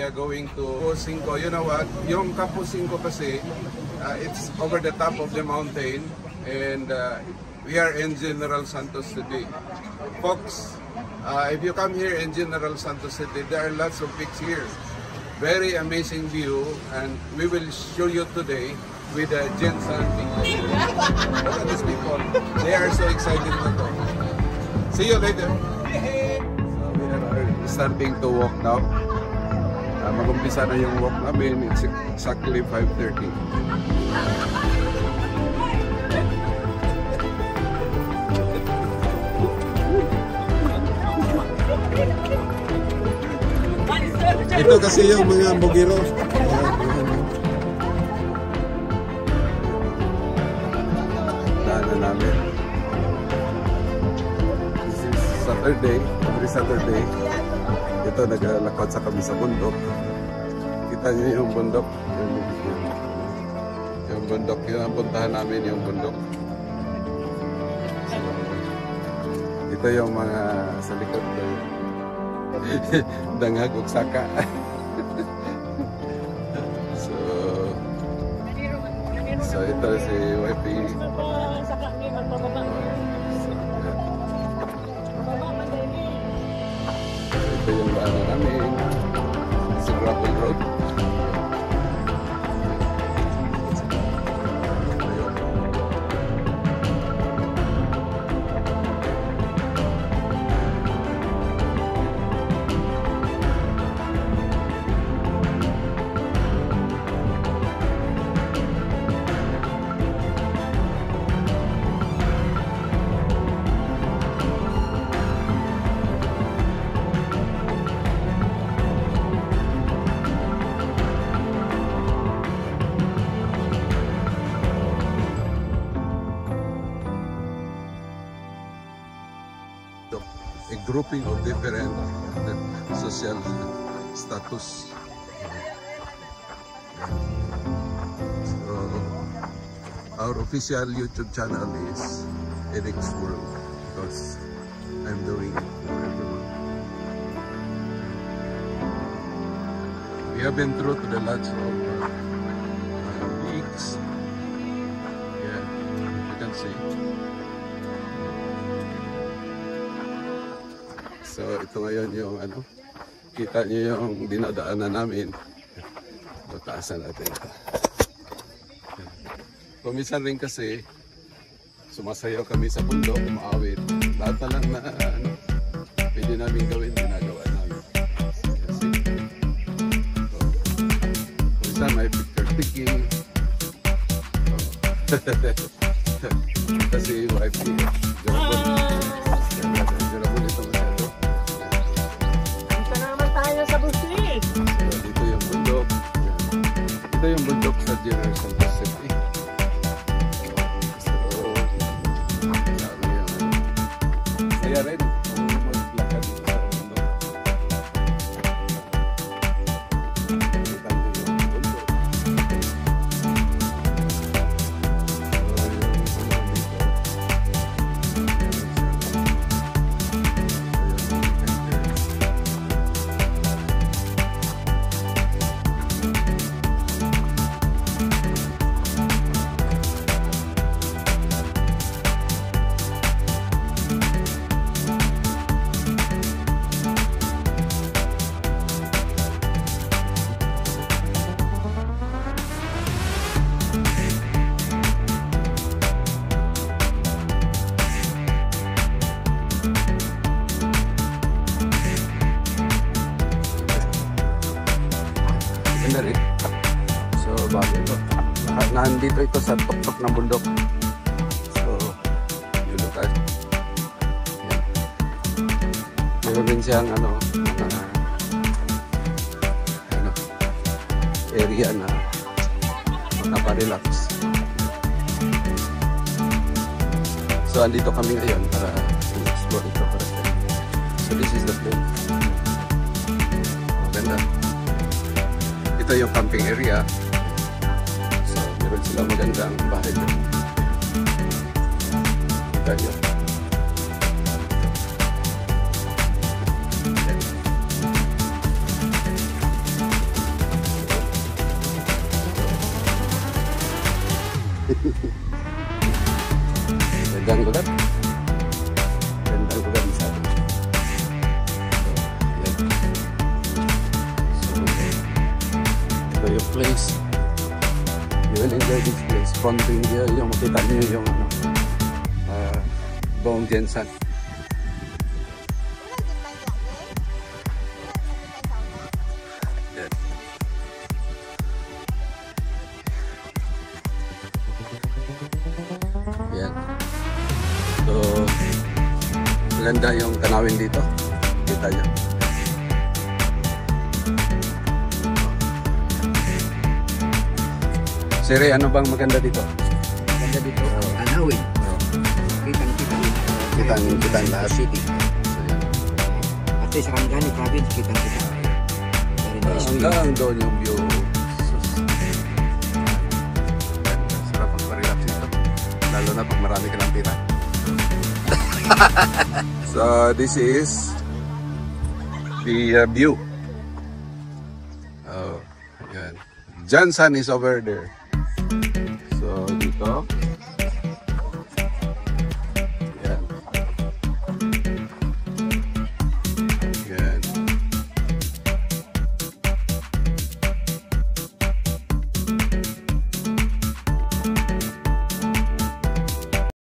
are going to Campo 5. You know what? Yung Campo 5 kasi, it's over the top of the mountain, and we are in General Santos City. Folks, if you come here in General Santos City, there are lots of peaks here. Very amazing view, and we will show you today with the Jensen Peak. Look at these people. They are so excited to go. See you later. So we are starting to walk now. Mag-umpisa na yung walk namin. It's exactly 5:30. Ito kasi yung mga bugiro. Daanan namin. This is Saturday, every Saturday. Ito naglalakad sa kami sa bundok. Kita niyo yung bundok. Yung bundok, yun ang puntahan namin, yung bundok. Ito yung mga sa likod ng dangag ug saka. So ito si YP. Ito yung ano namin, sa gravel road. A grouping of different social status. So, our official YouTube channel is Eric's World because I'm doing it for everyone. We have been through to the lots of peaks. Yeah, you can see. So ito ngayon yung ano, kita niyo yung dinadaanan namin. Tutaasan natin ito. Kumisan rin kasi sumasayaw kami sa bundok, umaawit. Lahat na lang na ano, pwede namin gawin, ginagawa namin. Kasi so, kumisan may picture taking. Kasi wife niya. Ito yung bundok sa General Santos City. So, sabi yan. Saya rin kung maglakad dito sa bundok. Kita mo yung bundok. So, yung dito. So, bago ito. Nandito ito sa tuktok ng bundok. So, yun ito. Meron din siyang area na makaparelax. So, andito kami ngayon para explore ito. So, this is the place. Maganda. Ito yung camping area. So, meron sila magandang bahay doon. Kita nyo. Gandang lugar. Gandang lugar masyado. Yan. So, ito yung place. You will enjoy this place. Fronting here, yung makita niyo yung ano, buong Jensan. Yan. Yan. So, maganda yung tanawin dito. Kita nyo. Siri, ano bang maganda dito? Maganda dito, tanawin. Kitang-kita Kitang lahat. city. So, yan. At sa Rangani province, kitang-kita. Very nice. Hanggang doon yung view. Sus. Sarap ang parelax dito. Lalo na pag marami ka ng pira. So this is the view. Oh, yan. Jensan is over there. So dito.